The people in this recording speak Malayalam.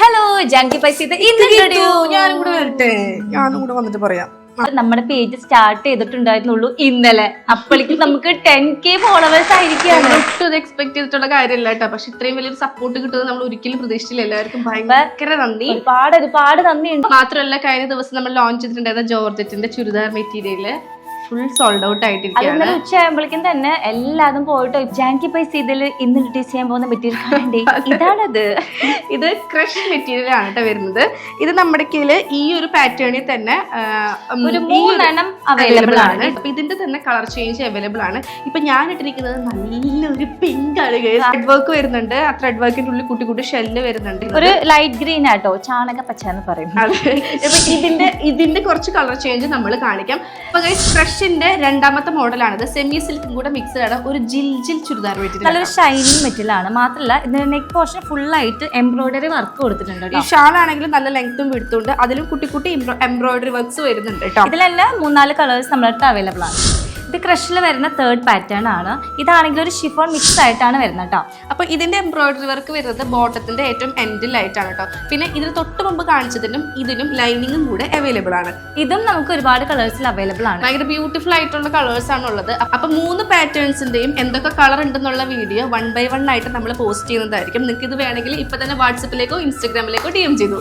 ഹലോ ജാങ്കി പൈസ ഞാനും കൂടെ വന്നിട്ട് പറയാം. നമ്മുടെ പേജ് സ്റ്റാർട്ട് ചെയ്തിട്ടുണ്ടായിരുന്നുള്ളൂ ഇന്നലെ. അപ്പോഴേക്കും നമുക്ക് 10K ഫോളോവേഴ്സ് ആയിരിക്കുകയാണ്. ഒട്ടും ഇത് എക്സ്പെക്ട് ചെയ്തിട്ടുള്ള കാര്യമില്ല കേട്ടോ. പക്ഷെ ഇത്രയും വലിയൊരു സപ്പോർട്ട് കിട്ടുന്നത് നമ്മൾ ഒരിക്കലും പ്രതീക്ഷിച്ചില്ല. എല്ലാവർക്കും ഭയങ്കര നന്ദി. ഒരുപാട് നന്ദിയുണ്ട്. മാത്രമല്ല കഴിഞ്ഞ ദിവസം നമ്മൾ ലോഞ്ച് ചെയ്തിട്ടുണ്ടായിരുന്ന ജോർജറ്റിന്റെ churidar material full sold out ആയിട്ടിരിക്കുകയാണ്. ഉച്ചയാകുമ്പോഴേക്കും തന്നെ എല്ലാതും പോയിട്ട് ജാങ്കി പൈസ ഇതില് ഇന്ന് റിലീസ് ചെയ്യാൻ പോകുന്ന മെറ്റീരിയൽ കാണണ്ടേ? ഇതാണത്. ഇത് ക്രഷ് മെറ്റീരിയൽ ആണ് കേട്ടോ വരുന്നത്. ഇത് നമ്മുടെ കയ്യില് ഈ ഒരു പാറ്റേണിൽ തന്നെ ഒരു 3 എണ്ണം അവൈലബിൾ ആണ്. അപ്പൊ ഇതിന്റെ തന്നെ കളർ ചേഞ്ച് അവൈലബിൾ ആണ്. ഇപ്പൊ ഞാൻ ഇട്ടിരിക്കുന്നത് നല്ലൊരു പിങ്ക് ആണ്. ത്രെഡ് വർക്ക് വരുന്നുണ്ട്. ആ ത്രെഡ് വർക്കിന്റെ ഉള്ളിൽ കുട്ടി കുട്ടി ഷെല്ല് വരുന്നുണ്ട്. ഒരു ലൈറ്റ് ഗ്രീൻ ആട്ടോ, ചാണക പച്ച എന്ന് പറയും. അപ്പൊ ഇതിന്റെ കുറച്ച് കളർ ചേഞ്ച് നമ്മൾ കാണിക്കാം. അപ്പൊ ക്രഷിന്റെ രണ്ടാമത്തെ മോഡലാണിത്. സെമി സിൽക്കും കൂടെ മിക്സ്ഡ് ആണ്. ഒരു ജിൽ ചുരിദാർ മെറ്റീരിയൽ, നല്ലൊരു ഷൈനിങ് മെറ്റീരിയൽ ആണ്. മാത്രമല്ല ഇതിന്റെ നെക്ക് പോർഷൻ ഫുൾ ആയിട്ട് എംബ്രോയിഡറി വർക്ക് കൊടുത്തിട്ടുണ്ട്. ഈ ഷാൾ ആണെങ്കിലും നല്ല ലെങ്ത്തും വിടുത്തുണ്ട്. അതിലും കുട്ടി എംബ്രോയിഡറി വർക്ക്സ് വരുന്നുണ്ട് കേട്ടോ. ഇതിലെല്ലാം 3-4 കളേഴ്സ് നമ്മുടെ അടുത്ത് അവൈലബിൾ ആണ്. ഇത് ക്രഷിൽ വരുന്ന 3rd പാറ്റേൺ ആണ്. ഇതാണെങ്കിൽ ഒരു ഷിഫോൺ മിക്സ് ആയിട്ടാണ് വരുന്നത് കേട്ടോ. അപ്പൊ ഇതിന്റെ എംബ്രോയിഡറി വർക്ക് വരുന്നത് ബോട്ടത്തിന്റെ ഏറ്റവും എൻഡിലായിട്ടാണ് കേട്ടോ. പിന്നെ ഇതിന് തൊട്ട് മുമ്പ് ഇതിനും ലൈനിങ്ങും കൂടെ അവൈലബിൾ ആണ്. ഇതും നമുക്ക് ഒരുപാട് കളേഴ്സിൽ അവൈലബിൾ ആണ്. ഭയങ്കര ബ്യൂട്ടിഫുൾ ആയിട്ടുള്ള കളേഴ്സ് ആണ് ഉള്ളത്. അപ്പൊ 3 പാറ്റേൺസിന്റെയും എന്തൊക്കെ കളർ ഉണ്ടെന്നുള്ള വീഡിയോ 1 by 1 ആയിട്ട് നമ്മൾ പോസ്റ്റ് ചെയ്യുന്നതായിരിക്കും. നിങ്ങൾക്ക് ഇത് വേണമെങ്കിൽ ഇപ്പൊ തന്നെ വാട്സപ്പിലേക്കോ ഇൻസ്റ്റാഗ്രാമിലേക്കോ DM ചെയ്തു.